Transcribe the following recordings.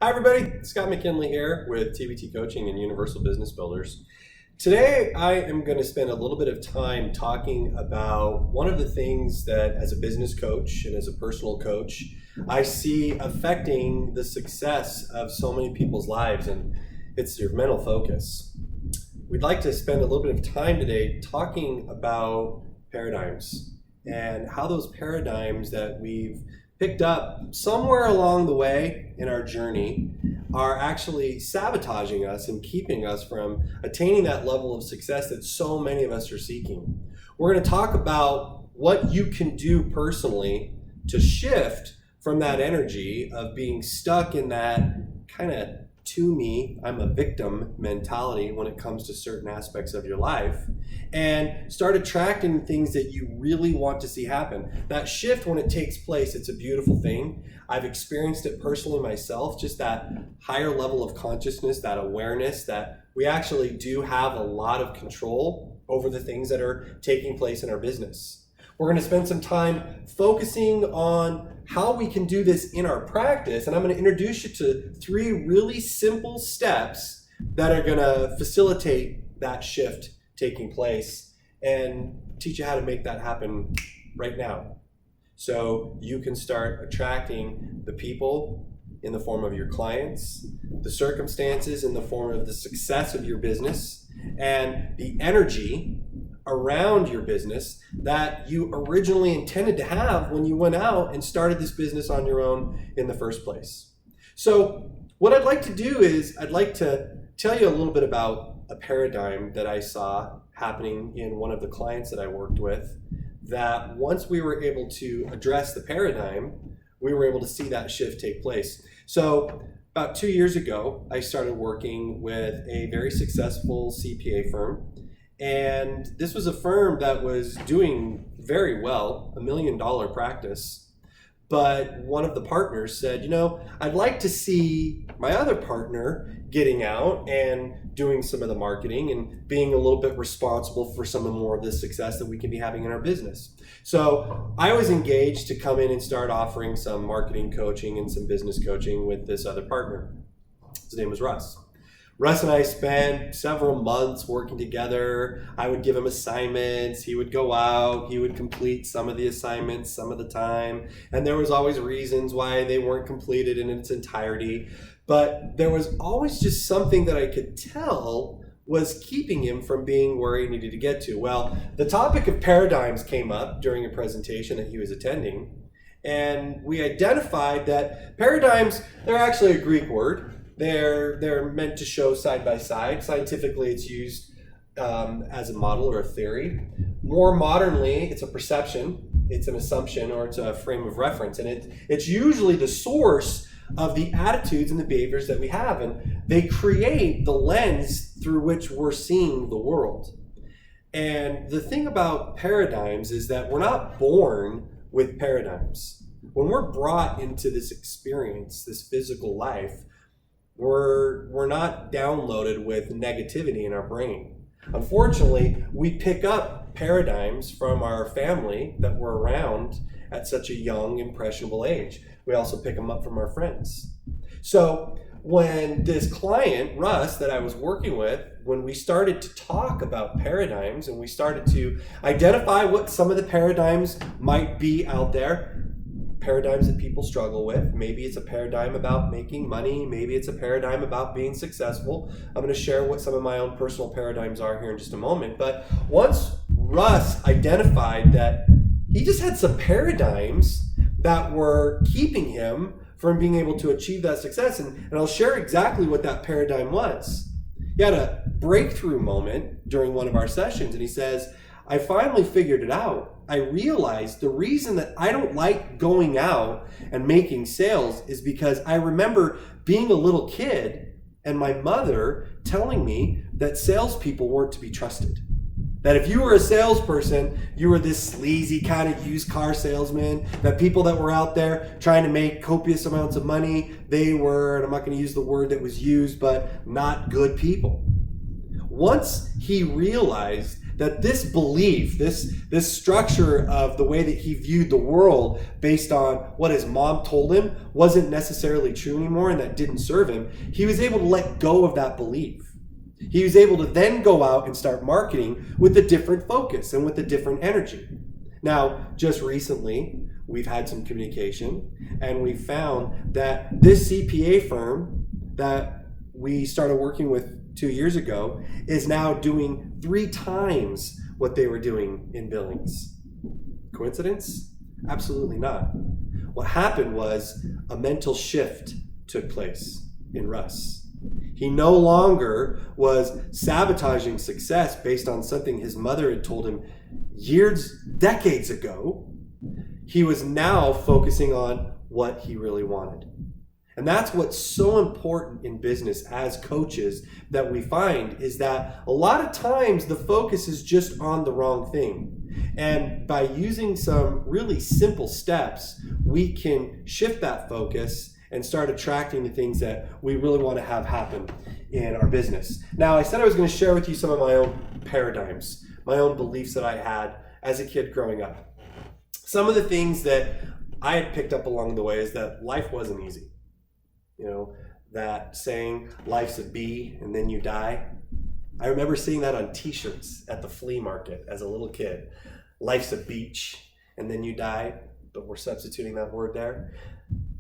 Hi everybody, Scott McKinley here with TBT Coaching and Universal Business Builders. Today I am going to spend a little bit of time talking about one of the things that as a business coach and as a personal coach I see affecting the success of so many people's lives, and it's your mental focus. We'd like to spend a little bit of time today talking about paradigms and how those paradigms that we've picked up somewhere along the way in our journey are actually sabotaging us and keeping us from attaining that level of success that so many of us are seeking. We're going to talk about what you can do personally to shift from that energy of being stuck in that kind of to me, I'm a victim mentality when it comes to certain aspects of your life, and start attracting things that you really want to see happen. That shift, when it takes place, it's a beautiful thing. I've experienced it personally myself, just that higher level of consciousness, that awareness that we actually do have a lot of control over the things that are taking place in our business. We're going to spend some time focusing on how we can do this in our practice, and I'm going to introduce you to 3 really simple steps that are going to facilitate that shift taking place and teach you how to make that happen right now. So you can start attracting the people in the form of your clients, the circumstances in the form of the success of your business, and the energy around your business that you originally intended to have when you went out and started this business on your own in the first place. So what I'd like to do is I'd like to tell you a little bit about a paradigm that I saw happening in one of the clients that I worked with, that once we were able to address the paradigm, we were able to see that shift take place. So about 2 years ago, I started working with a very successful CPA firm. And this was a firm that was doing very well, $1 million practice. But one of the partners said, I'd like to see my other partner getting out and doing some of the marketing and being a little bit responsible for some of more of the success that we can be having in our business. So I was engaged to come in and start offering some marketing coaching and some business coaching with this other partner. His name was Russ. Russ and I spent several months working together. I would give him assignments. He would go out. He would complete some of the assignments some of the time. And there was always reasons why they weren't completed in its entirety. But there was always just something that I could tell was keeping him from being where he needed to get to. Well, the topic of paradigms came up during a presentation that he was attending. And we identified that paradigms, they're actually a Greek word. They're meant to show side by side. Scientifically, it's used as a model or a theory. More modernly, it's a perception, it's an assumption, or it's a frame of reference. And it's usually the source of the attitudes and the behaviors that we have. And they create the lens through which we're seeing the world. And the thing about paradigms is that we're not born with paradigms. When we're brought into this experience, this physical life, we're not downloaded with negativity in our brain. Unfortunately, we pick up paradigms from our family that we're around at such a young, impressionable age. We also pick them up from our friends. So when this client, Russ, that I was working with, when we started to talk about paradigms and we started to identify what some of the paradigms might be out there, paradigms that people struggle with. Maybe it's a paradigm about making money. Maybe it's a paradigm about being successful. I'm going to share what some of my own personal paradigms are here in just a moment. But once Russ identified that he just had some paradigms that were keeping him from being able to achieve that success, and I'll share exactly what that paradigm was. He had a breakthrough moment during one of our sessions, and he says, I finally figured it out. I realized the reason that I don't like going out and making sales is because I remember being a little kid and my mother telling me that salespeople weren't to be trusted. That if you were a salesperson, you were this sleazy kind of used car salesman, that people that were out there trying to make copious amounts of money, they were, and I'm not going to use the word that was used, but not good people. Once he realized that this belief, this structure of the way that he viewed the world based on what his mom told him wasn't necessarily true anymore and that didn't serve him, he was able to let go of that belief. He was able to then go out and start marketing with a different focus and with a different energy. Now, just recently, we've had some communication and we found that this CPA firm that we started working with 2 years ago is now doing 3 times what they were doing in billings. Coincidence? Absolutely not. What happened was a mental shift took place in Russ. He no longer was sabotaging success based on something his mother had told him decades ago. He was now focusing on what he really wanted. And that's what's so important in business as coaches that we find is that a lot of times the focus is just on the wrong thing. And by using some really simple steps, we can shift that focus and start attracting the things that we really want to have happen in our business. Now, I said I was going to share with you some of my own paradigms, my own beliefs that I had as a kid growing up. Some of the things that I had picked up along the way is that life wasn't easy. You know, that saying, life's a bee and then you die. I remember seeing that on t-shirts at the flea market as a little kid. Life's a beach and then you die, but we're substituting that word there.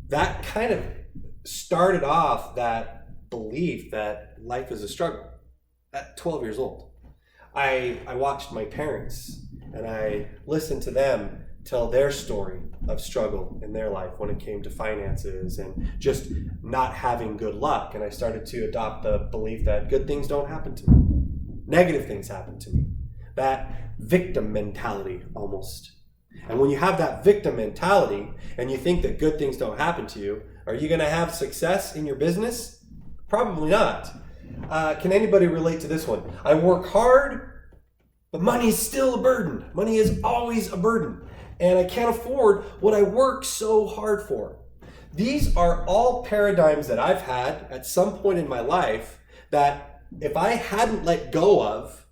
That kind of started off that belief that life is a struggle at 12 years old. I watched my parents and I listened to them tell their story of struggle in their life when it came to finances and just not having good luck. And I started to adopt the belief that good things don't happen to me. Negative things happen to me. That victim mentality almost. And when you have that victim mentality and you think that good things don't happen to you, are you going to have success in your business? Probably not. Can anybody relate to this one? I work hard, but money is still a burden. Money is always a burden. And I can't afford what I work so hard for. These are all paradigms that I've had at some point in my life that if I hadn't let go of,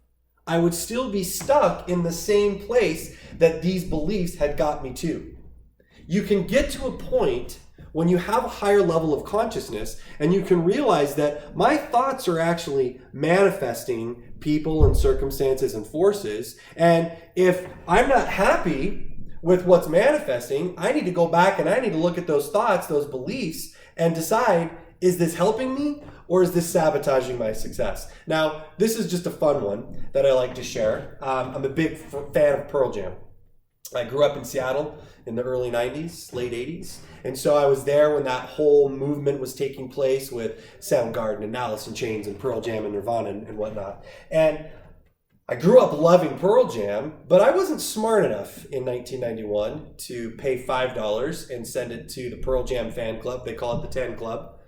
I would still be stuck in the same place that these beliefs had got me to. You can get to a point when you have a higher level of consciousness and you can realize that my thoughts are actually manifesting people and circumstances and forces. And if I'm not happy with what's manifesting, I need to go back and I need to look at those thoughts, those beliefs, and decide, is this helping me or is this sabotaging my success? Now, this is just a fun one that I like to share. I'm a big fan of Pearl Jam. I grew up in Seattle in the early 90s, late 80s. And so I was there when that whole movement was taking place with Soundgarden and Alice in Chains and Pearl Jam and Nirvana and whatnot. And I grew up loving Pearl Jam, but I wasn't smart enough in 1991 to pay $5 and send it to the Pearl Jam fan club. They call it the 10 Club.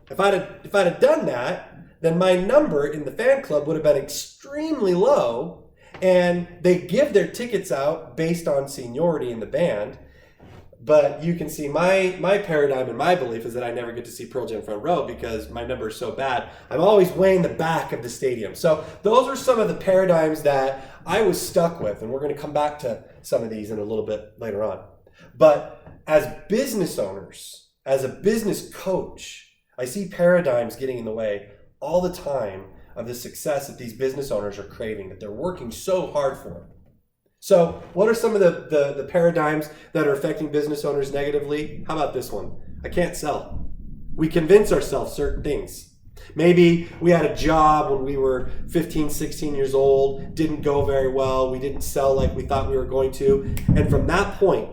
If I'd have done that, then my number in the fan club would have been extremely low, and they give their tickets out based on seniority in the band. But you can see my paradigm and my belief is that I never get to see Pearl Jam front row because my number is so bad. I'm always way in the back of the stadium. So those are some of the paradigms that I was stuck with, and we're going to come back to some of these in a little bit later on. But as business owners, as a business coach, I see paradigms getting in the way all the time of the success that these business owners are craving, that they're working so hard for. So what are some of the paradigms that are affecting business owners negatively? How about this one? I can't sell. We convince ourselves certain things. Maybe we had a job when we were 15, 16 years old, didn't go very well, we didn't sell like we thought we were going to, and from that point,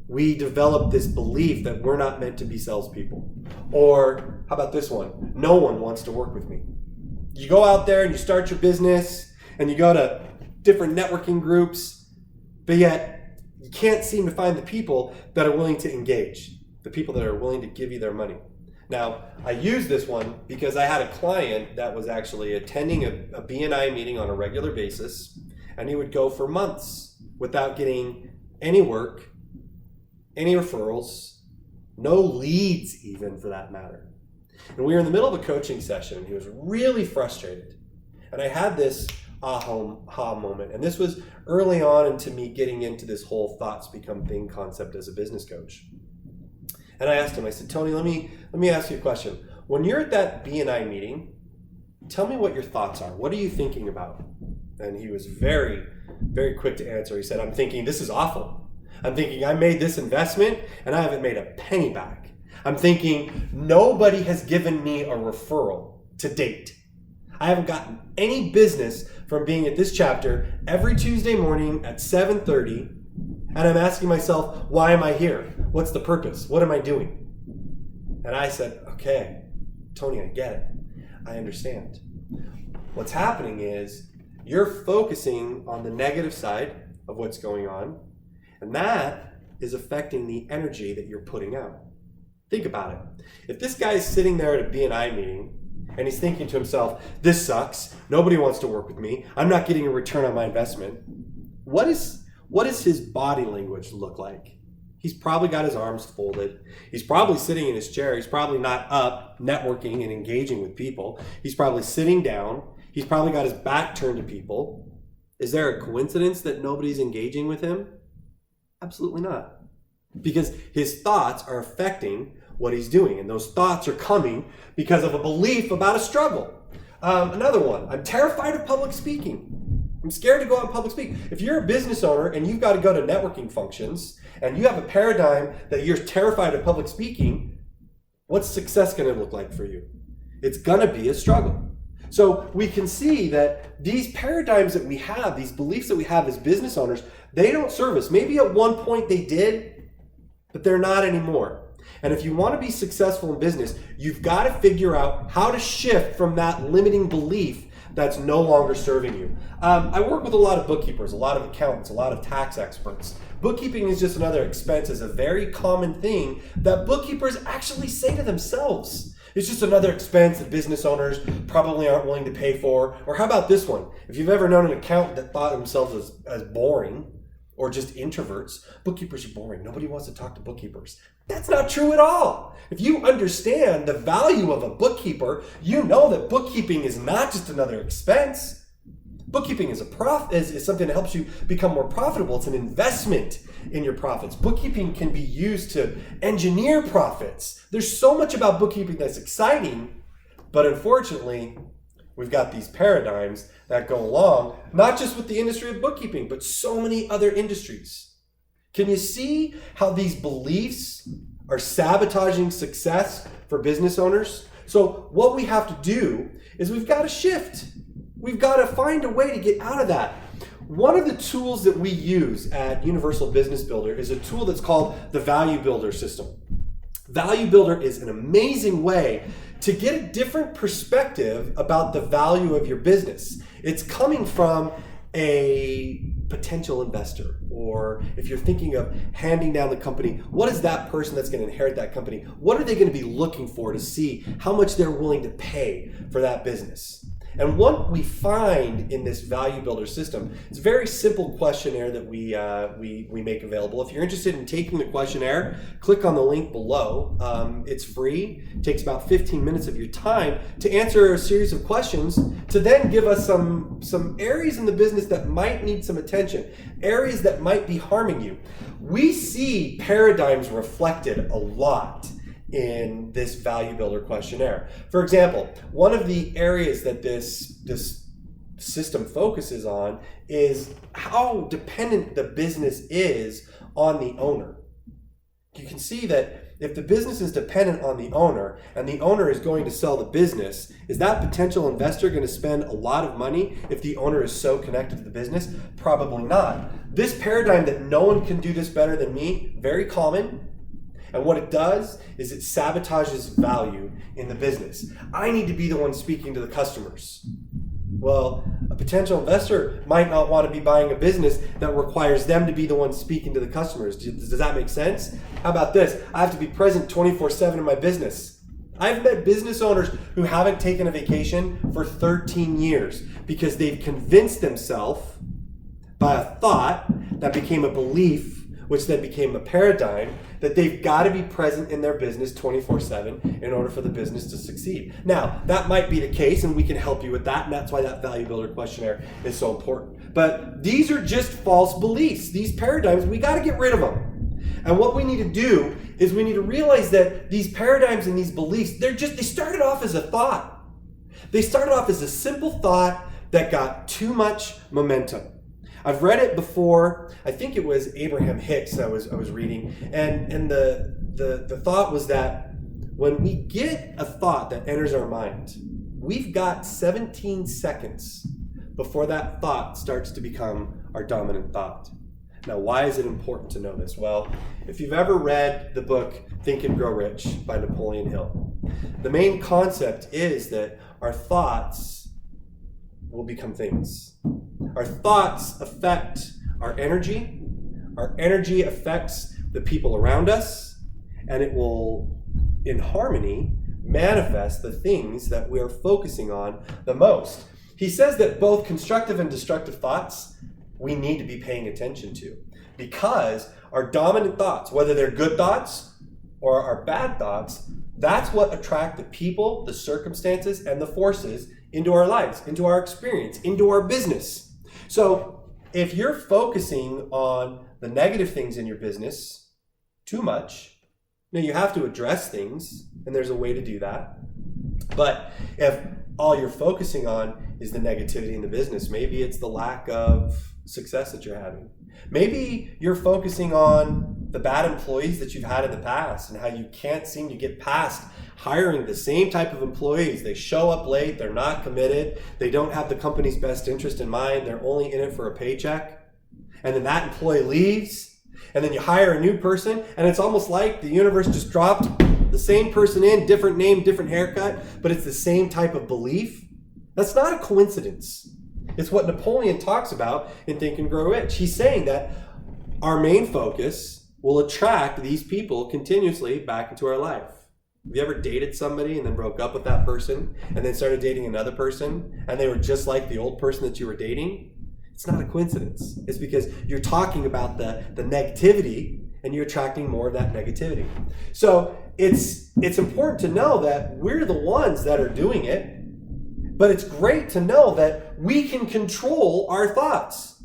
we develop this belief that we're not meant to be salespeople. Or how about this one? No one wants to work with me. You go out there and you start your business and you go to different networking groups, but yet you can't seem to find the people that are willing to engage, the people that are willing to give you their money. Now, I use this one because I had a client that was actually attending a BNI meeting on a regular basis, and he would go for months without getting any work, any referrals, no leads even for that matter. And we were in the middle of a coaching session, and he was really frustrated. And I had this aha moment. And this was early on into me getting into this whole thoughts become thing concept as a business coach. And I asked him, I said, Tony, let me ask you a question. When you're at that B&I meeting, tell me what your thoughts are. What are you thinking about? And he was very, very quick to answer. He said, I'm thinking this is awful. I'm thinking I made this investment and I haven't made a penny back. I'm thinking nobody has given me a referral to date. I haven't gotten any business from being at this chapter every Tuesday morning at 7:30. And I'm asking myself, why am I here? What's the purpose? What am I doing? And I said, okay, Tony, I get it. I understand. What's happening is you're focusing on the negative side of what's going on, and that is affecting the energy that you're putting out. Think about it. If this guy is sitting there at a B&I meeting and he's thinking to himself, this sucks, nobody wants to work with me, I'm not getting a return on my investment, what does his body language look like? He's probably got his arms folded. He's probably sitting in his chair. He's probably not up networking and engaging with people. He's probably sitting down. He's probably got his back turned to people. Is there a coincidence that nobody's engaging with him? Absolutely not. Because his thoughts are affecting what he's doing. And those thoughts are coming because of a belief about a struggle. Another one, I'm terrified of public speaking. I'm scared to go out and public speak. If you're a business owner and you've got to go to networking functions and you have a paradigm that you're terrified of public speaking, what's success going to look like for you? It's going to be a struggle. So we can see that these paradigms that we have, these beliefs that we have as business owners, they don't serve us. Maybe at one point they did, but they're not anymore. And if you want to be successful in business, you've got to figure out how to shift from that limiting belief that's no longer serving you. I work with a lot of bookkeepers, a lot of accountants, a lot of tax experts. Bookkeeping is just another expense, is a very common thing that bookkeepers actually say to themselves. It's just another expense that business owners probably aren't willing to pay for. Or how about this one? If you've ever known an accountant that thought themselves as boring, or just introverts, bookkeepers are boring. Nobody wants to talk to bookkeepers. That's not true at all. If you understand the value of a bookkeeper, you know that bookkeeping is not just another expense. Bookkeeping is is something that helps you become more profitable. It's an investment in your profits. Bookkeeping can be used to engineer profits. There's so much about bookkeeping that's exciting, but unfortunately, we've got these paradigms that go along, not just with the industry of bookkeeping, but so many other industries. Can you see how these beliefs are sabotaging success for business owners? So what we have to do is we've got to shift. We've got to find a way to get out of that. One of the tools that we use at Universal Business Builder is a tool that's called the Value Builder system. Value Builder is an amazing way to get a different perspective about the value of your business. It's coming from a potential investor, or if you're thinking of handing down the company, what is that person that's going to inherit that company? What are they going to be looking for to see how much they're willing to pay for that business? And what we find in this Value Builder system, it's a very simple questionnaire that we make available. If you're interested in taking the questionnaire, click on the link below. It's free. It takes about 15 minutes of your time to answer a series of questions to then give us some areas in the business that might need some attention, areas that might be harming you. We see paradigms reflected a lot in this Value Builder questionnaire. For example, one of the areas that this system focuses on is how dependent the business is on the owner. You can see that if the business is dependent on the owner and the owner is going to sell the business, is that potential investor going to spend a lot of money if the owner is so connected to the business? Probably not. This paradigm that no one can do this better than me, very common. And what it does is it sabotages value in the business. I need to be the one speaking to the customers. Well, a potential investor might not want to be buying a business that requires them to be the one speaking to the customers. Does that make sense? How about this? I have to be present 24/7 in my business. I've met business owners who haven't taken a vacation for 13 years because they've convinced themselves by a thought that became a belief which then became a paradigm that they've got to be present in their business 24/7 in order for the business to succeed. Now, that might be the case, and we can help you with that, and that's why that Value Builder questionnaire is so important. But these are just false beliefs. These paradigms, we got to get rid of them. And what we need to do is we need to realize that these paradigms and these beliefs, they started off as a thought. They started off as a simple thought that got too much momentum. I've read it before. I think it was Abraham Hicks I was reading, and the thought was that when we get a thought that enters our mind, we've got 17 seconds before that thought starts to become our dominant thought. Now, why is it important to know this? Well, if you've ever read the book Think and Grow Rich by Napoleon Hill, the main concept is that our thoughts will become things. Our thoughts affect our energy affects the people around us, and it will, in harmony, manifest the things that we are focusing on the most. He says that both constructive and destructive thoughts we need to be paying attention to, because our dominant thoughts, whether they're good thoughts or our bad thoughts, that's what attract the people, the circumstances, and the forces into our lives, into our experience, into our business. So if you're focusing on the negative things in your business too much, now you have to address things, and there's a way to do that. But if all you're focusing on is the negativity in the business, maybe it's the lack of success that you're having. Maybe you're focusing on the bad employees that you've had in the past and how you can't seem to get past hiring the same type of employees. They show up late, they're not committed, they don't have the company's best interest in mind, they're only in it for a paycheck. And then that employee leaves, and then you hire a new person, and it's almost like the universe just dropped the same person in, different name, different haircut, but it's the same type of belief. That's not a coincidence. It's what Napoleon talks about in Think and Grow Rich. He's saying that our main focus will attract these people continuously back into our life. Have you ever dated somebody and then broke up with that person and then started dating another person and they were just like the old person that you were dating? It's not a coincidence. It's because you're talking about the negativity and you're attracting more of that negativity. So it's important to know that we're the ones that are doing it, but it's great to know that we can control our thoughts.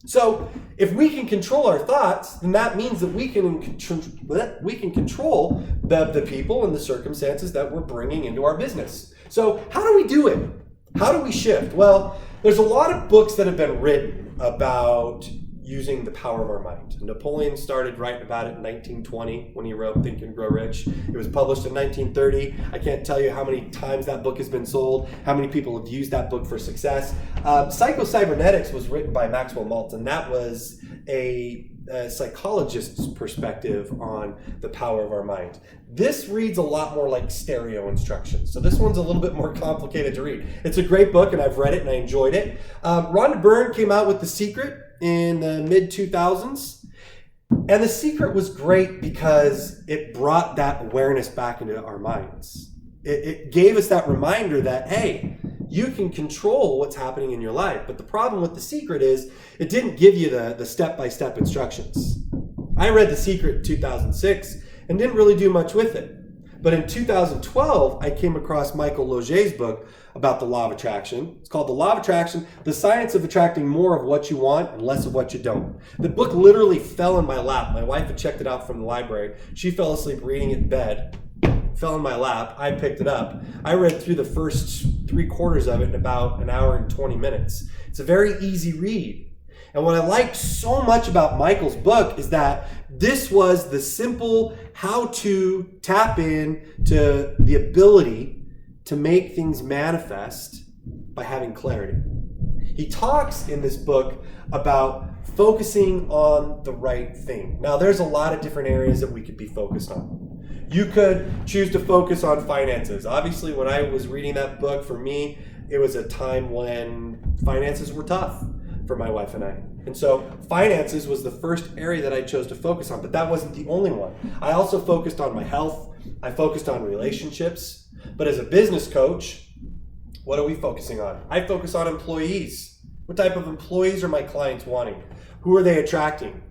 So if we can control our thoughts, then that means that we can control the people and the circumstances that we're bringing into our business. So how do we do it? How do we shift? Well, there's a lot of books that have been written about using the power of our mind. Napoleon started writing about it in 1920 when he wrote Think and Grow Rich. It was published in 1930. I can't tell you how many times that book has been sold, how many people have used that book for success. Psycho-Cybernetics was written by Maxwell Maltz, and that was a psychologist's perspective on the power of our mind. This reads a lot more like stereo instructions. So this one's a little bit more complicated to read. It's a great book, and I've read it and I enjoyed it. Rhonda Byrne came out with The Secret in the mid-2000s. And The Secret was great because it brought that awareness back into our minds. It gave us that reminder that, hey, you can control what's happening in your life. But the problem with The Secret is it didn't give you the step-by-step instructions. I read The Secret in 2006 and didn't really do much with it. But in 2012, I came across Michael Loget's book about the law of attraction. It's called The Law of Attraction, The Science of Attracting More of What You Want and Less of What You Don't. The book literally fell in my lap. My wife had checked it out from the library. She fell asleep reading it in bed, fell in my lap. I picked it up. I read through the first 3/4 of it in about an hour and 20 minutes. It's a very easy read. And what I like so much about Michael's book is that this was the simple how to tap in to the ability to make things manifest by having clarity. He talks in this book about focusing on the right thing. Now, there's a lot of different areas that we could be focused on. You could choose to focus on finances. Obviously, when I was reading that book, for me, it was a time when finances were tough for my wife and I. And so finances was the first area that I chose to focus on, but that wasn't the only one. I also focused on my health. I focused on relationships. But as a business coach, what are we focusing on? I focus on employees. What type of employees are my clients wanting? Who are they attracting?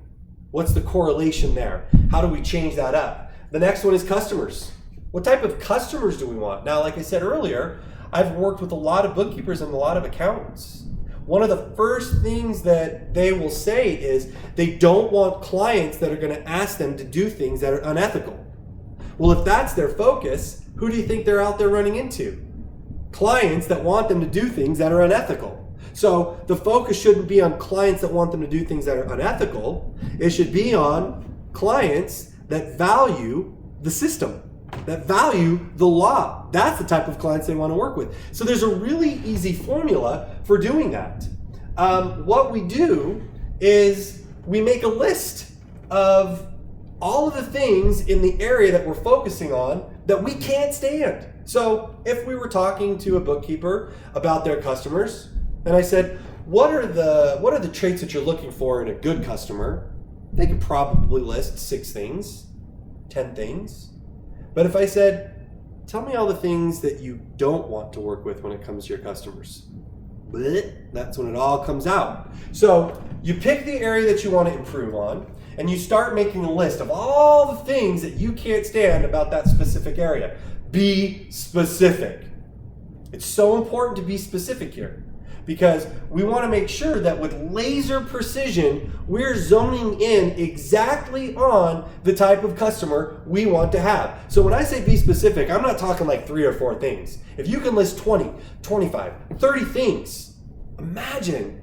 What's the correlation there? How do we change that up? The next one is customers. What type of customers do we want? Now, like I said earlier, I've worked with a lot of bookkeepers and a lot of accountants. One of the first things that they will say is they don't want clients that are going to ask them to do things that are unethical. Well, if that's their focus, who do you think they're out there running into? Clients that want them to do things that are unethical. So the focus shouldn't be on clients that want them to do things that are unethical. It should be on clients that value the system, that value the law. That's the type of clients they want to work with. So there's a really easy formula for doing that. What we do is we make a list of all of the things in the area that we're focusing on that we can't stand. So if we were talking to a bookkeeper about their customers, and I said, what are the traits that you're looking for in a good customer? They could probably list 6 things, 10 things. But if I said, tell me all the things that you don't want to work with when it comes to your customers, that's when it all comes out. So you pick the area that you want to improve on, and you start making a list of all the things that you can't stand about that specific area. Be specific. It's so important to be specific here, because we want to make sure that with laser precision, we're zoning in exactly on the type of customer we want to have. So when I say be specific, I'm not talking like 3 or 4 things. If you can list 20, 25, 30 things, imagine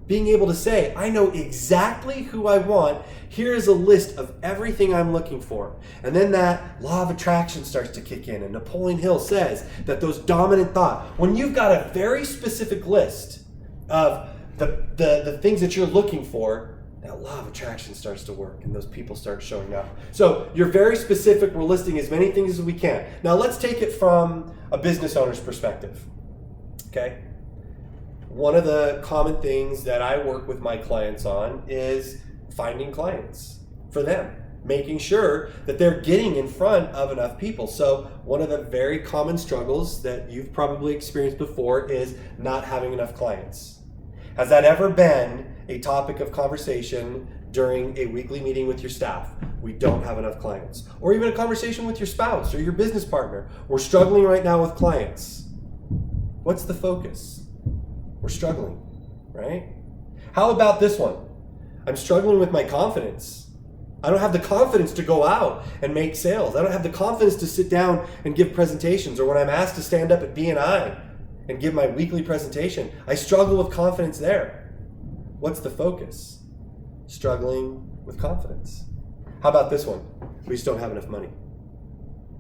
being able to say, I know exactly who I want. Here's a list of everything I'm looking for. And then that law of attraction starts to kick in. And Napoleon Hill says that those dominant thought, when you've got a very specific list of the things that you're looking for, that law of attraction starts to work and those people start showing up. So you're very specific. We're listing as many things as we can. Now let's take it from a business owner's perspective. Okay? One of the common things that I work with my clients on is finding clients for them, making sure that they're getting in front of enough people. So one of the very common struggles that you've probably experienced before is not having enough clients. Has that ever been a topic of conversation during a weekly meeting with your staff? We don't have enough clients. Or even a conversation with your spouse or your business partner. We're struggling right now with clients. What's the focus? We're struggling, right? How about this one? I'm struggling with my confidence. I don't have the confidence to go out and make sales. I don't have the confidence to sit down and give presentations, or when I'm asked to stand up at BNI and give my weekly presentation, I struggle with confidence there. What's the focus? Struggling with confidence. How about this one? We just don't have enough money.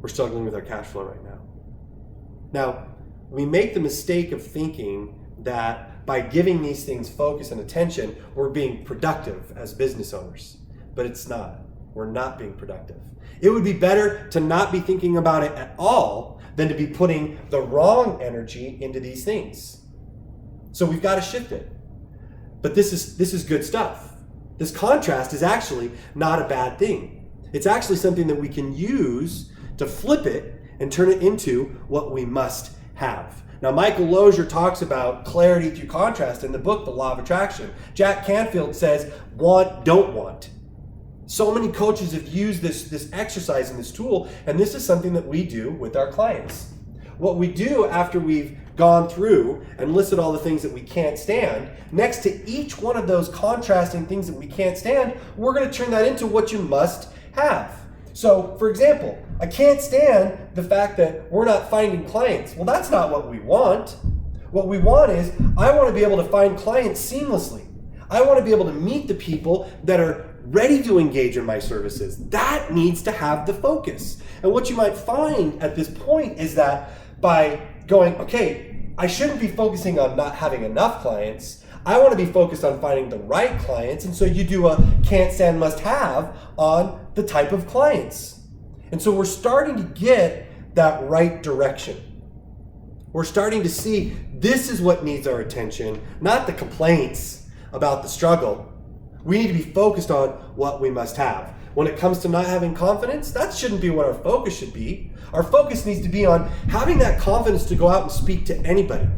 We're struggling with our cash flow right now. Now, we make the mistake of thinking that by giving these things focus and attention, we're being productive as business owners. But it's not. We're not being productive. It would be better to not be thinking about it at all than to be putting the wrong energy into these things. So we've got to shift it. But this is good stuff. This contrast is actually not a bad thing. It's actually something that we can use to flip it and turn it into what we must have. Now, Michael Lozier talks about clarity through contrast in the book, The Law of Attraction. Jack Canfield says, want, don't want. So many coaches have used this exercise and this tool, and this is something that we do with our clients. What we do after we've gone through and listed all the things that we can't stand, next to each one of those contrasting things that we can't stand, we're going to turn that into what you must have. So, for example, I can't stand the fact that we're not finding clients. Well, that's not what we want. What we want is, I want to be able to find clients seamlessly. I want to be able to meet the people that are ready to engage in my services. That needs to have the focus. And what you might find at this point is that by going, okay, I shouldn't be focusing on not having enough clients. I want to be focused on finding the right clients. And so you do a can't stand, must have on the type of clients. And so we're starting to get that right direction. We're starting to see this is what needs our attention, not the complaints about the struggle. We need to be focused on what we must have. When it comes to not having confidence, that shouldn't be what our focus should be. Our focus needs to be on having that confidence to go out and speak to anybody.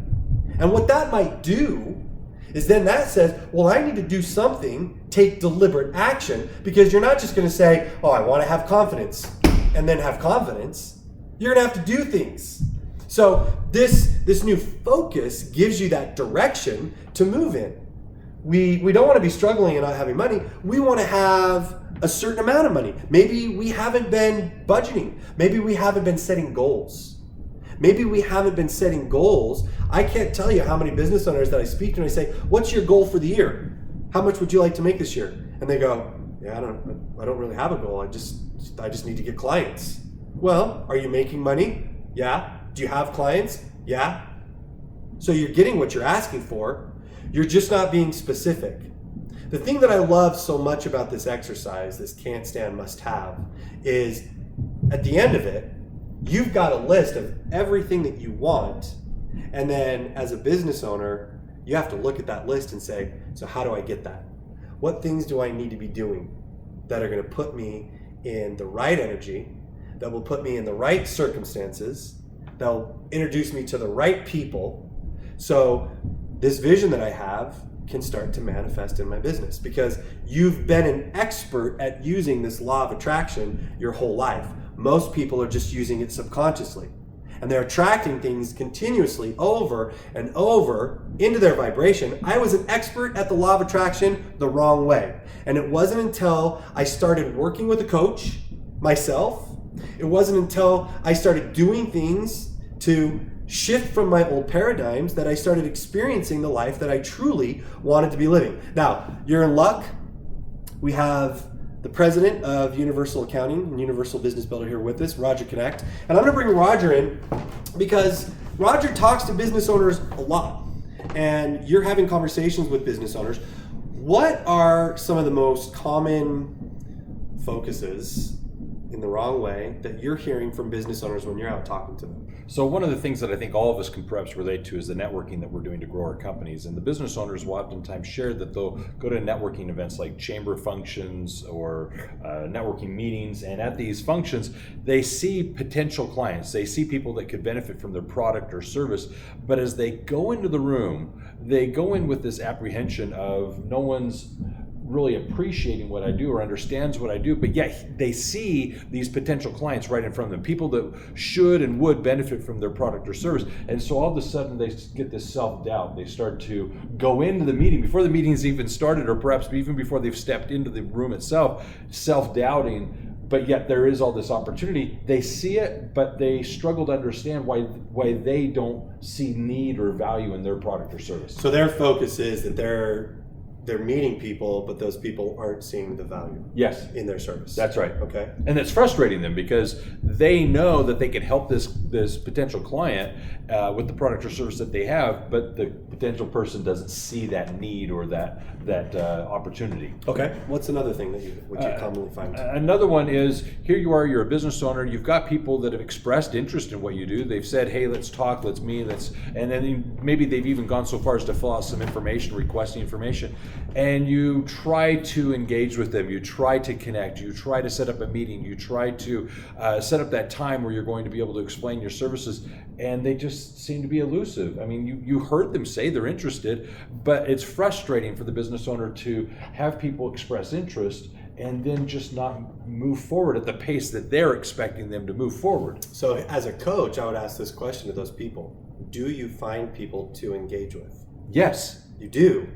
And what that might do is then that says, well, I need to do something, take deliberate action, because you're not just going to say, oh, I want to have confidence, and then have confidence. You're going to have to do things. So this new focus gives you that direction to move in. We don't want to be struggling and not having money. We want to have a certain amount of money. Maybe we haven't been budgeting. Maybe we haven't been setting goals. Maybe we haven't been setting goals. I can't tell you how many business owners that I speak to and I say, what's your goal for the year? How much would you like to make this year? And they go, yeah, I don't really have a goal. I just need to get clients. Well, are you making money? Yeah. Do you have clients? Yeah. So you're getting what you're asking for. You're just not being specific. The thing that I love so much about this exercise, this can't stand must have, is at the end of it, you've got a list of everything that you want. And then as a business owner, you have to look at that list and say, so how do I get that? What things do I need to be doing that are going to put me in the right energy, that will put me in the right circumstances, that'll introduce me to the right people, so this vision that I have can start to manifest in my business, because you've been an expert at using this law of attraction your whole life. Most people are just using it subconsciously, and they're attracting things continuously over and over into their vibration. I was an expert at the law of attraction the wrong way, and it wasn't until I started working with a coach myself, it wasn't until I started doing things to shift from my old paradigms that I started experiencing the life that I truly wanted to be living. Now, you're in luck. We have the president of Universal Accounting and Universal Business Builder here with us, Roger Connect. And I'm going to bring Roger in because Roger talks to business owners a lot. And you're having conversations with business owners. What are some of the most common focuses in the wrong way that you're hearing from business owners when you're out talking to them? So one of the things that I think all of us can perhaps relate to is the networking that we're doing to grow our companies. And the business owners will oftentimes share that they'll go to networking events like chamber functions or networking meetings. And at these functions, they see potential clients. They see people that could benefit from their product or service. But as they go into the room, they go in with this apprehension of no one's really appreciating what I do or understands what I do, but yet they see these potential clients right in front of them, people that should and would benefit from their product or service. And so all of a sudden they get this self-doubt. They start to go into the meeting before the meeting's even started, or perhaps even before they've stepped into the room itself, self-doubting, but yet there is all this opportunity. They see it, but they struggle to understand why they don't see need or value in their product or service. So their focus is that they're meeting people, but those people aren't seeing the value in their service. That's right. Okay. And it's frustrating them because they know that they can help this potential client with the product or service that they have, but the potential person doesn't see that need or that opportunity. Okay. What's another thing that you commonly find? Another one is, here you are, you're a business owner, you've got people that have expressed interest in what you do. They've said, hey, let's talk, let's meet, and then maybe they've even gone so far as to fill out some information, requesting information. And you try to engage with them, you try to connect, you try to set up a meeting, you try to set up that time where you're going to be able to explain your services, and they just seem to be elusive. I mean, you heard them say they're interested, but it's frustrating for the business owner to have people express interest and then just not move forward at the pace that they're expecting them to move forward. So as a coach, I would ask this question to those people. Do you find people to engage with? Yes. You do.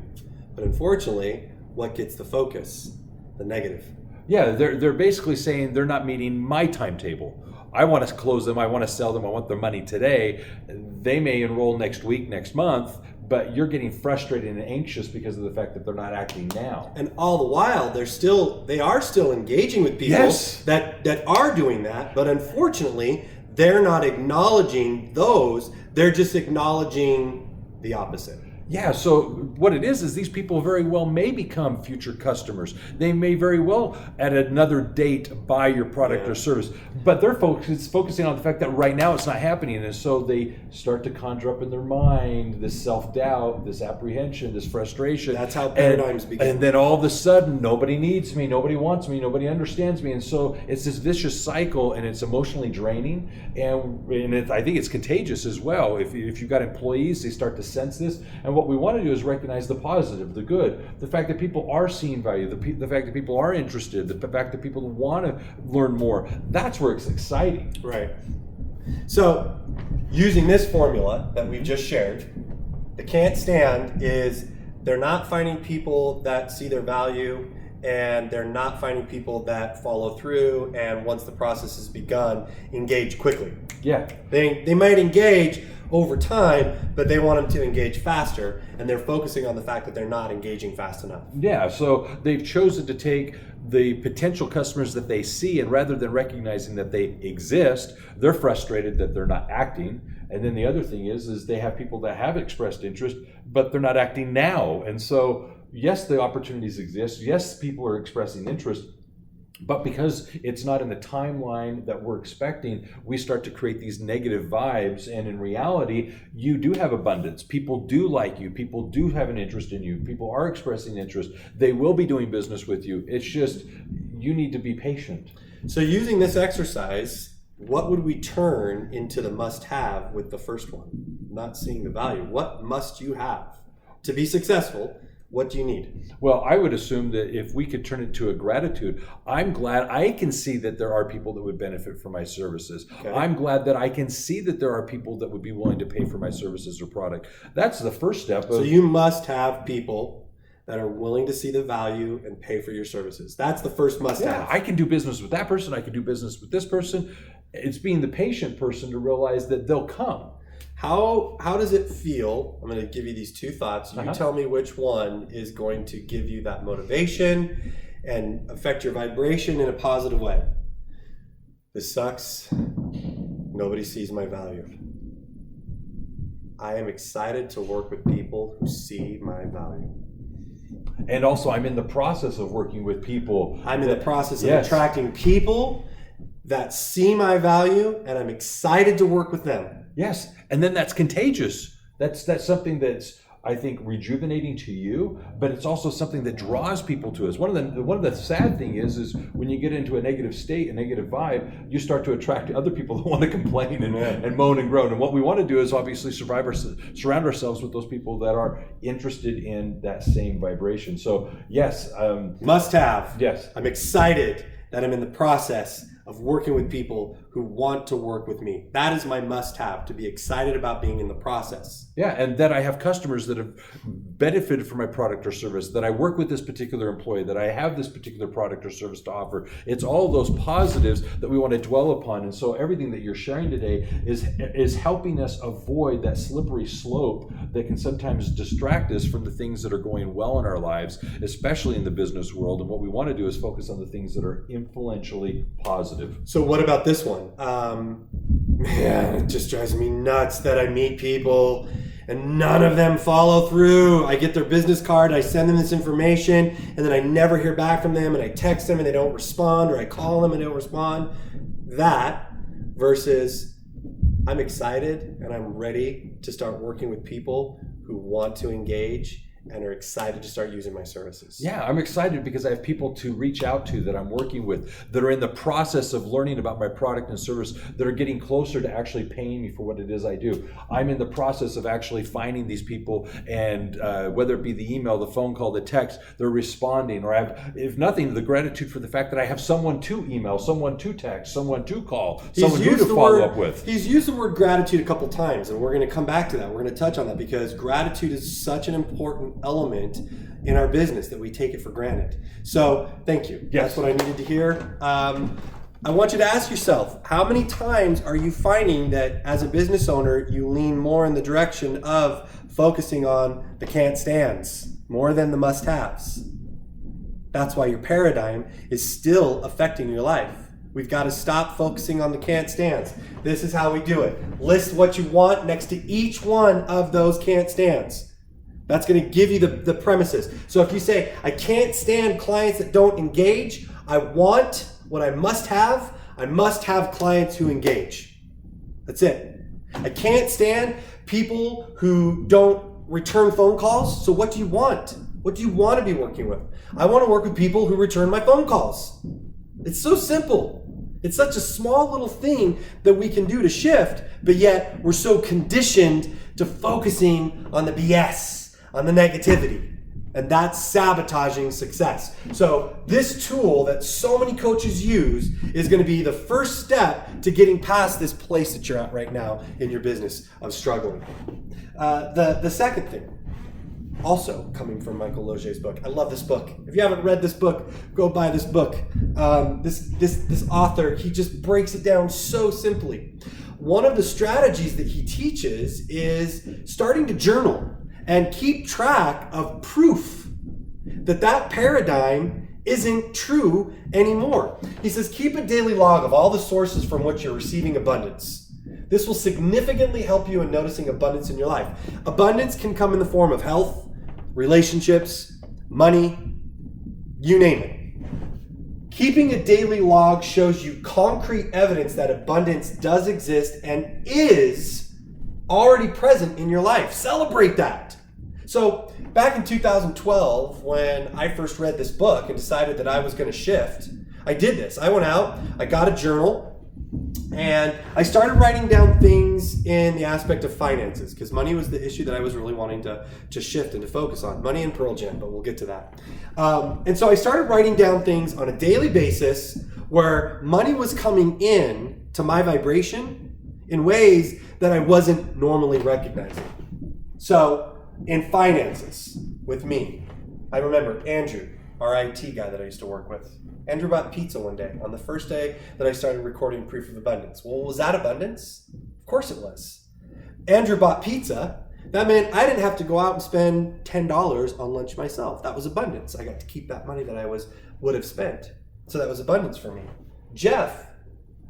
But unfortunately, what gets the focus? The negative. Yeah, they're basically saying they're not meeting my timetable. I want to close them, I want to sell them, I want their money today. They may enroll next week, next month, but you're getting frustrated and anxious because of the fact that they're not acting now. And all the while, they are still engaging with people that are doing that, but unfortunately, they're not acknowledging those, they're just acknowledging the opposite. Yeah, so what it is these people very well may become future customers. They may very well at another date buy your product or service, but they're focusing on the fact that right now it's not happening, and so they start to conjure up in their mind this self-doubt, this apprehension, this frustration. That's how paradigms begin. And then all of a sudden, nobody needs me, nobody wants me, nobody understands me, and so it's this vicious cycle, and it's emotionally draining, and I think it's contagious as well. If you've got employees, they start to sense this, and what we want to do is recognize the positive, the good, the fact that people are seeing value, the fact that people are interested, the fact that people want to learn more. That's where it's exciting. Right. So, using this formula that we've just shared, the can't stand is they're not finding people that see their value, and they're not finding people that follow through, and once the process has begun, engage quickly. Yeah. They might engage over time, but they want them to engage faster, and they're focusing on the fact that they're not engaging fast enough. Yeah, so they've chosen to take the potential customers that they see, and rather than recognizing that they exist, they're frustrated that they're not acting. And then the other thing is they have people that have expressed interest, but they're not acting now. And so, yes, the opportunities exist. Yes, people are expressing interest. But because it's not in the timeline that we're expecting, we start to create these negative vibes. And in reality, you do have abundance. People do like you. People do have an interest in you. People are expressing interest. They will be doing business with you. It's just, you need to be patient. So using this exercise, what would we turn into the must-have with the first one? Not seeing the value. What must you have to be successful? What do you need? Well, I would assume that if we could turn it to a gratitude, I'm glad I can see that there are people that would benefit from my services. Okay. I'm glad that I can see that there are people that would be willing to pay for my services or product. That's the first step. So you must have people that are willing to see the value and pay for your services. That's the first must have. I can do business with that person. I can do business with this person. It's being the patient person to realize that they'll come. How does it feel? I'm going to give you these two thoughts. You tell me which one is going to give you that motivation and affect your vibration in a positive way. This sucks. Nobody sees my value. I am excited to work with people who see my value. And also, I'm in the process of working with people. I'm in the process of attracting people that see my value, and I'm excited to work with them. Yes, and then that's contagious. That's something that's, I think, rejuvenating to you, but it's also something that draws people to us. One of the sad thing is when you get into a negative state, a negative vibe, you start to attract other people that want to complain and moan and groan. And what we want to do is obviously surround ourselves with those people that are interested in that same vibration. So yes, must have. Yes, I'm excited that I'm in the process of working with people who want to work with me. That is my must-have, to be excited about being in the process. Yeah, and that I have customers that have benefited from my product or service, that I work with this particular employee, that I have this particular product or service to offer. It's all those positives that we want to dwell upon. And so everything that you're sharing today is helping us avoid that slippery slope that can sometimes distract us from the things that are going well in our lives, especially in the business world. And what we want to do is focus on the things that are influentially positive. So what about this one? Man, it just drives me nuts that I meet people and none of them follow through. I get their business card, I send them this information, and then I never hear back from them, and I text them and they don't respond, or I call them and they don't respond. That versus I'm excited and I'm ready to start working with people who want to engage and are excited to start using my services. Yeah, I'm excited because I have people to reach out to that I'm working with that are in the process of learning about my product and service, that are getting closer to actually paying me for what it is I do. I'm in the process of actually finding these people, and whether it be the email, the phone call, the text, they're responding, or I have, if nothing, the gratitude for the fact that I have someone to email, someone to text, someone to call, someone new to follow up with. He's used the word gratitude a couple times, and we're going to come back to that. We're going to touch on that because gratitude is such an important element in our business that we take it for granted. So thank you. Yes. That's what I needed to hear. I want you to ask yourself, how many times are you finding that as a business owner, you lean more in the direction of focusing on the can't stands more than the must haves? That's why your paradigm is still affecting your life. We've got to stop focusing on the can't stands. This is how we do it. List what you want next to each one of those can't stands. That's going to give you the premises. So if you say, I can't stand clients that don't engage, I want what I must have clients who engage. That's it. I can't stand people who don't return phone calls. So what do you want? What do you want to be working with? I want to work with people who return my phone calls. It's so simple. It's such a small little thing that we can do to shift, but yet we're so conditioned to focusing on the BS. on the negativity. And that's sabotaging success. So this tool that so many coaches use is going to be the first step to getting past this place that you're at right now in your business of struggling. The second thing, also coming from Michael Loget's book. I love this book. If you haven't read this book, go buy this book. This author, he just breaks it down so simply. One of the strategies that he teaches is starting to journal and keep track of proof that paradigm isn't true anymore. He says, keep a daily log of all the sources from which you're receiving abundance. This will significantly help you in noticing abundance in your life. Abundance can come in the form of health, relationships, money, you name it. Keeping a daily log shows you concrete evidence that abundance does exist and is already present in your life. Celebrate that. So back in 2012, when I first read this book and decided that I was going to shift, I did this. I went out, I got a journal, and I started writing down things in the aspect of finances, because money was the issue that I was really wanting to shift and to focus on. Money and Pearl Jam, but we'll get to that. And so I started writing down things on a daily basis where money was coming in to my vibration in ways that I wasn't normally recognizing. So in finances with me, I remember Andrew, our IT guy that I used to work with. Andrew bought pizza one day on the first day that I started recording Proof of Abundance. Well, was that abundance? Of course it was. Andrew bought pizza. That meant I didn't have to go out and spend $10 on lunch myself. That was abundance. I got to keep that money that I would have spent. So that was abundance for me. Jeff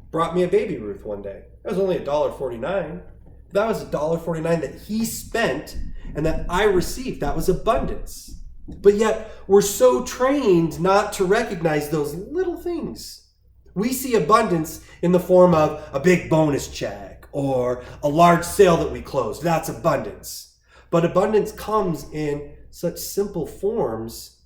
brought me a Baby Ruth one day. It was only $1.49. That was $1.49 that he spent and that I received. That was abundance. But yet, we're so trained not to recognize those little things. We see abundance in the form of a big bonus check or a large sale that we closed. That's abundance. But abundance comes in such simple forms,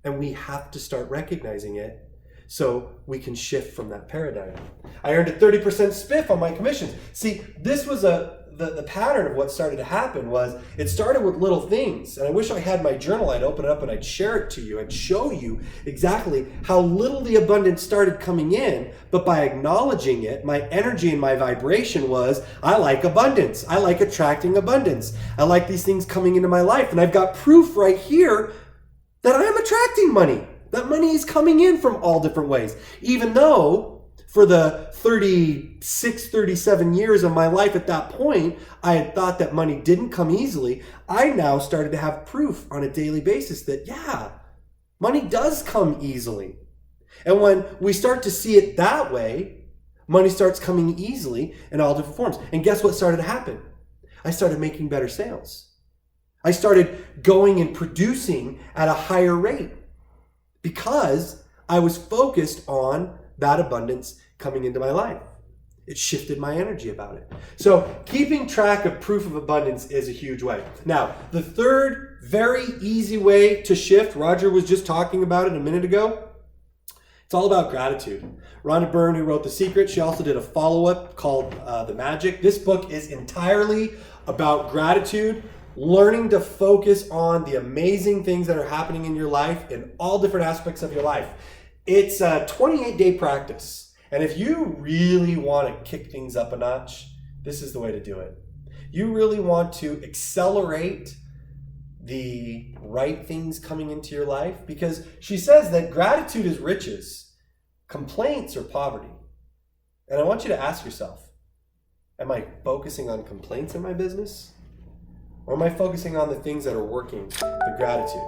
and we have to start recognizing it so we can shift from that paradigm. I earned a 30% spiff on my commissions. See, this was the pattern of what started to happen was it started with little things. And I wish I had my journal. I'd open it up and I'd share it to you. I'd show you exactly how little the abundance started coming in. But by acknowledging it, my energy and my vibration was, I like abundance. I like attracting abundance. I like these things coming into my life. And I've got proof right here that I am attracting money. That money is coming in from all different ways. Even though for the 36, 37 years of my life at that point, I had thought that money didn't come easily. I now started to have proof on a daily basis that, yeah, money does come easily. And when we start to see it that way, money starts coming easily in all different forms. And guess what started to happen? I started making better sales. I started going and producing at a higher rate because I was focused on that abundance coming into my life. It shifted my energy about it. So keeping track of proof of abundance is a huge way. Now, the third very easy way to shift, Roger was just talking about it a minute ago. It's all about gratitude. Rhonda Byrne, who wrote The Secret, she also did a follow-up called The Magic. This book is entirely about gratitude, learning to focus on the amazing things that are happening in your life in all different aspects of your life. It's a 28-day practice. And if you really want to kick things up a notch, this is the way to do it. You really want to accelerate the right things coming into your life, because she says that gratitude is riches, complaints are poverty. And I want you to ask yourself, am I focusing on complaints in my business? Or am I focusing on the things that are working, the gratitude?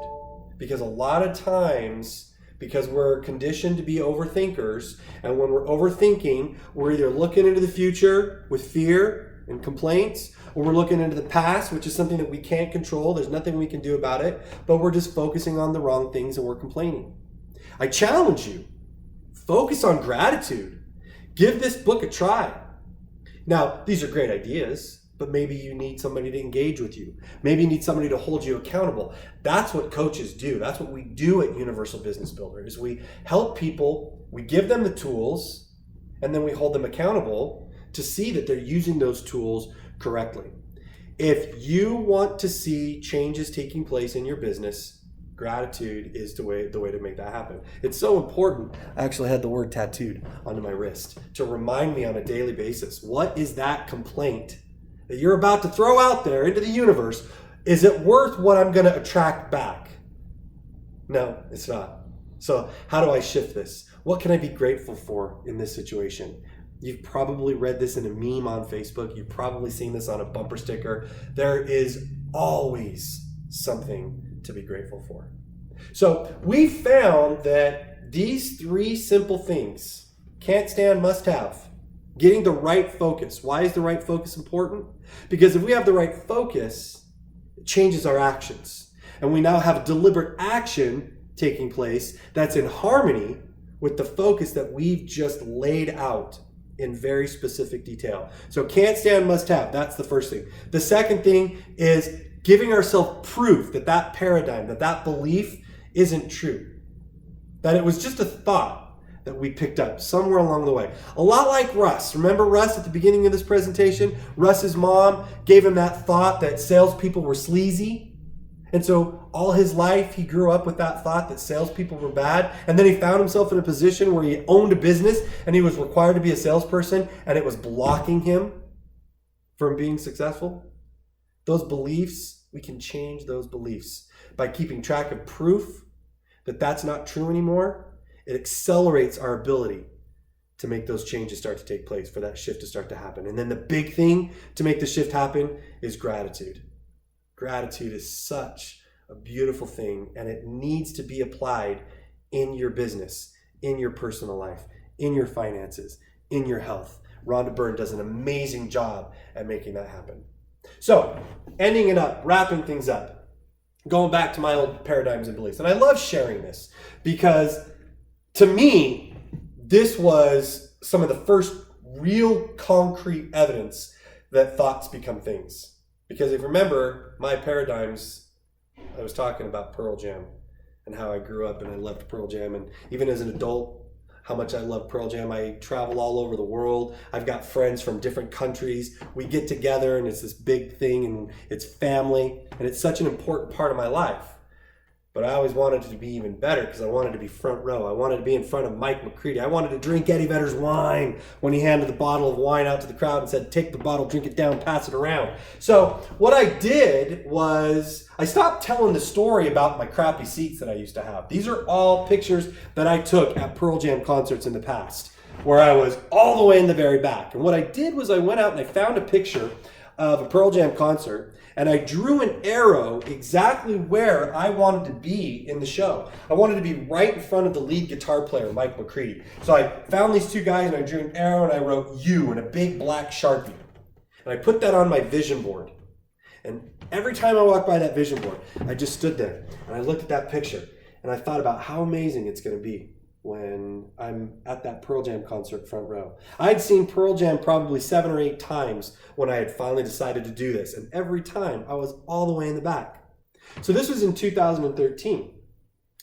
Because a lot of times, because we're conditioned to be overthinkers, and when we're overthinking, we're either looking into the future with fear and complaints, or we're looking into the past, which is something that we can't control. There's nothing we can do about it, but we're just focusing on the wrong things and we're complaining. I challenge you, focus on gratitude. Give this book a try. Now, these are great ideas, but maybe you need somebody to engage with you. Maybe you need somebody to hold you accountable. That's what coaches do. That's what we do at Universal Business Builder, is we help people, we give them the tools, and then we hold them accountable to see that they're using those tools correctly. If you want to see changes taking place in your business, gratitude is the way to make that happen. It's so important. I actually had the word tattooed onto my wrist to remind me on a daily basis. What is that complaint that you're about to throw out there into the universe? Is it worth what I'm going to attract back? No, it's not. So how do I shift this? What can I be grateful for in this situation? You've probably read this in a meme on Facebook. You've probably seen this on a bumper sticker. There is always something to be grateful for. So we found that these 3 simple things, can't stand, must have, getting the right focus. Why is the right focus important? Because if we have the right focus, it changes our actions. And we now have deliberate action taking place that's in harmony with the focus that we've just laid out in very specific detail. So can't stand, must have. That's the first thing. The second thing is giving ourselves proof that that paradigm, that belief isn't true. That it was just a thought that we picked up somewhere along the way. A lot like Russ. Remember Russ at the beginning of this presentation? Russ's mom gave him that thought that salespeople were sleazy. And so all his life, he grew up with that thought that salespeople were bad. And then he found himself in a position where he owned a business and he was required to be a salesperson, and it was blocking him from being successful. Those beliefs, we can change those beliefs by keeping track of proof that that's not true anymore. It accelerates our ability to make those changes start to take place, for that shift to start to happen. And then the big thing to make the shift happen is gratitude. Gratitude is such a beautiful thing, and it needs to be applied in your business, in your personal life, in your finances, in your health. Rhonda Byrne does an amazing job at making that happen. So, ending it up, wrapping things up, going back to my old paradigms and beliefs. And I love sharing this because, to me, this was some of the first real concrete evidence that thoughts become things. Because if you remember my paradigms, I was talking about Pearl Jam and how I grew up and I loved Pearl Jam. And even as an adult, how much I love Pearl Jam. I travel all over the world. I've got friends from different countries. We get together and it's this big thing and it's family. And it's such an important part of my life. But I always wanted it to be even better because I wanted to be front row. I wanted to be in front of Mike McCready. I wanted to drink Eddie Vedder's wine when he handed the bottle of wine out to the crowd and said, take the bottle, drink it down, pass it around. So what I did was I stopped telling the story about my crappy seats that I used to have. These are all pictures that I took at Pearl Jam concerts in the past, where I was all the way in the very back. And what I did was I went out and I found a picture of a Pearl Jam concert, and I drew an arrow exactly where I wanted to be in the show. I wanted to be right in front of the lead guitar player, Mike McCready. So I found these 2 guys and I drew an arrow and I wrote "you" in a big black Sharpie. And I put that on my vision board. And every time I walked by that vision board, I just stood there and I looked at that picture and I thought about how amazing it's going to be when I'm at that Pearl Jam concert front row. I'd seen Pearl Jam probably 7 or 8 times when I had finally decided to do this. And every time I was all the way in the back. So this was in 2013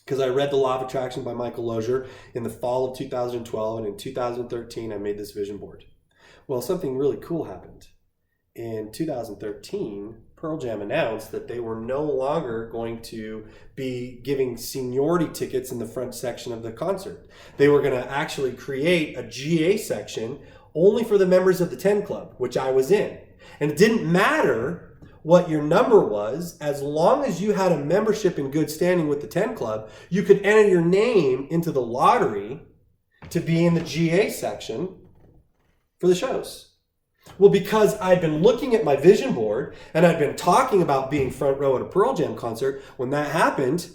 because I read The Law of Attraction by Michael Lozier in the fall of 2012. And in 2013, I made this vision board. Well, something really cool happened. In 2013, Pearl Jam announced that they were no longer going to be giving seniority tickets in the front section of the concert. They were going to actually create a GA section only for the members of the 10 Club, which I was in. And it didn't matter what your number was, as long as you had a membership in good standing with the 10 Club, you could enter your name into the lottery to be in the GA section for the shows. Well, because I'd been looking at my vision board and I'd been talking about being front row at a Pearl Jam concert, when that happened,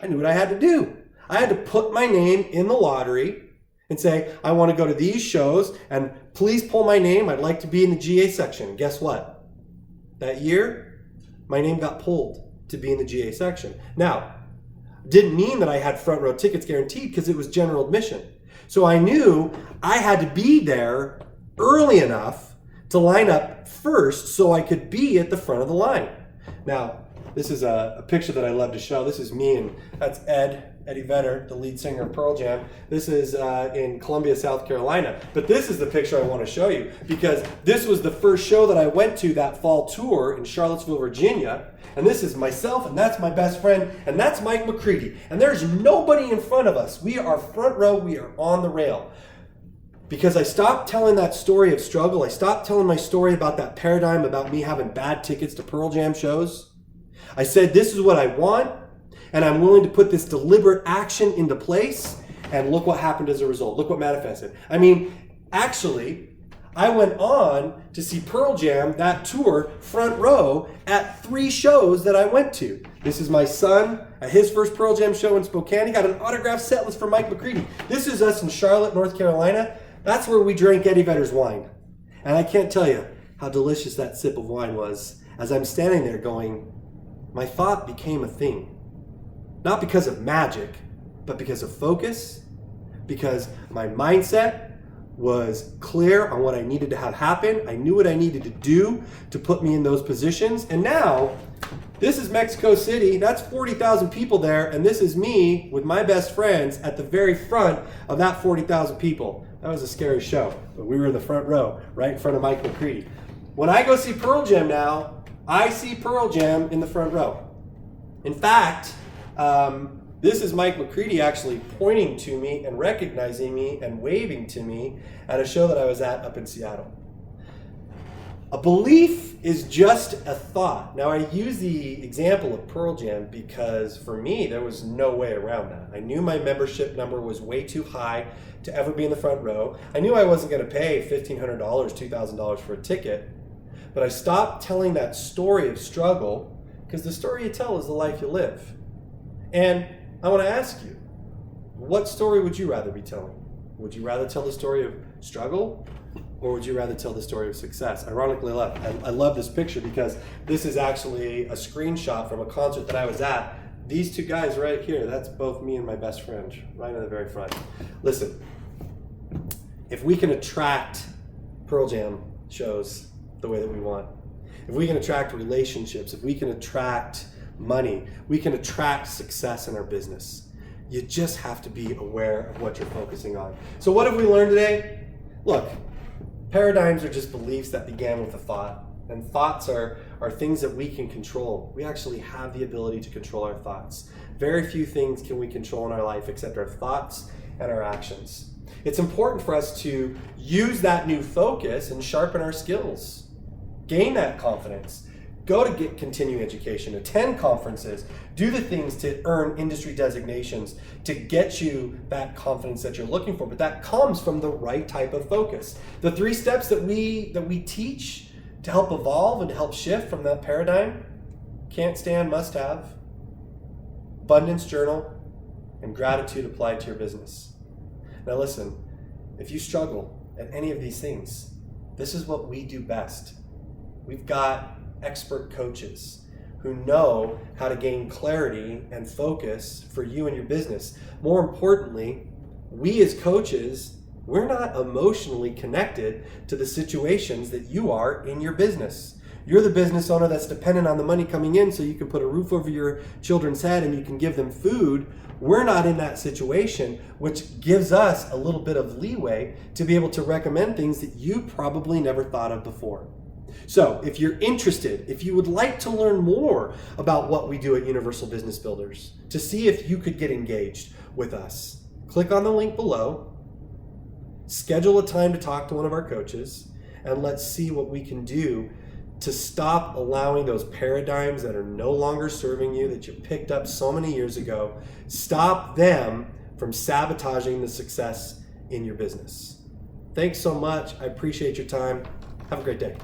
I knew what I had to do. I had to put my name in the lottery and say, I want to go to these shows and please pull my name. I'd like to be in the GA section. And guess what? That year, my name got pulled to be in the GA section. Now, didn't mean that I had front row tickets guaranteed because it was general admission. So I knew I had to be there early enough to line up first so I could be at the front of the line. Now, This is a picture that I love to show. This is me, and that's Eddie Vedder, the lead singer of Pearl Jam. This is in Columbia, South Carolina. But this is the picture I want to show you, because this was the first show that I went to that fall tour in Charlottesville, Virginia. And this is myself, and that's my best friend, and that's Mike McCready. And there's nobody in front of us. We are front row. We are on the rail. Because I stopped telling that story of struggle. I stopped telling my story about that paradigm about me having bad tickets to Pearl Jam shows. I said, this is what I want, and I'm willing to put this deliberate action into place, and look what happened as a result. Look what manifested. I mean, actually, I went on to see Pearl Jam, that tour, front row, at 3 shows that I went to. This is my son at his first Pearl Jam show in Spokane. He got an autographed set list from Mike McCready. This is us in Charlotte, North Carolina. That's where we drank Eddie Vedder's wine. And I can't tell you how delicious that sip of wine was as I'm standing there going, my thought became a thing. Not because of magic, but because of focus, because my mindset was clear on what I needed to have happen. I knew what I needed to do to put me in those positions. And now, this is Mexico City. That's 40,000 people there. And this is me with my best friends at the very front of that 40,000 people. That was a scary show, but we were in the front row, right in front of Mike McCready. When I go see Pearl Jam now, I see Pearl Jam in the front row. In fact, this is Mike McCready actually pointing to me and recognizing me and waving to me at a show that I was at up in Seattle. A belief is just a thought. Now, I use the example of Pearl Jam because for me, there was no way around that. I knew my membership number was way too high to ever be in the front row. I knew I wasn't going to pay $1,500, $2,000 for a ticket, but I stopped telling that story of struggle because the story you tell is the life you live. And I want to ask you, what story would you rather be telling? Would you rather tell the story of struggle, or would you rather tell the story of success? Ironically enough, I love this picture because this is actually a screenshot from a concert that I was at. These 2 guys right here, that's both me and my best friend, right in the very front. Listen, if we can attract Pearl Jam shows the way that we want, if we can attract relationships, if we can attract money, we can attract success in our business. You just have to be aware of what you're focusing on. So what have we learned today? Look, paradigms are just beliefs that began with a thought. And thoughts are things that we can control. We actually have the ability to control our thoughts. Very few things can we control in our life except our thoughts and our actions. It's important for us to use that new focus and sharpen our skills. Gain that confidence. Go to get continuing education, attend conferences, do the things to earn industry designations to get you that confidence that you're looking for. But that comes from the right type of focus. The 3 steps that we teach to help evolve and to help shift from that paradigm: can't stand, must have, abundance journal, and gratitude applied to your business. Now listen, if you struggle at any of these things, this is what we do best. We've got expert coaches who know how to gain clarity and focus for you and your business. More importantly, we as coaches, we're not emotionally connected to the situations that you are in your business. You're the business owner that's dependent on the money coming in so you can put a roof over your children's head and you can give them food. We're not in that situation, which gives us a little bit of leeway to be able to recommend things that you probably never thought of before. So if you're interested, if you would like to learn more about what we do at Universal Business Builders, to see if you could get engaged with us, click on the link below, schedule a time to talk to one of our coaches, and let's see what we can do to stop allowing those paradigms that are no longer serving you, that you picked up so many years ago, stop them from sabotaging the success in your business. Thanks so much. I appreciate your time. Have a great day.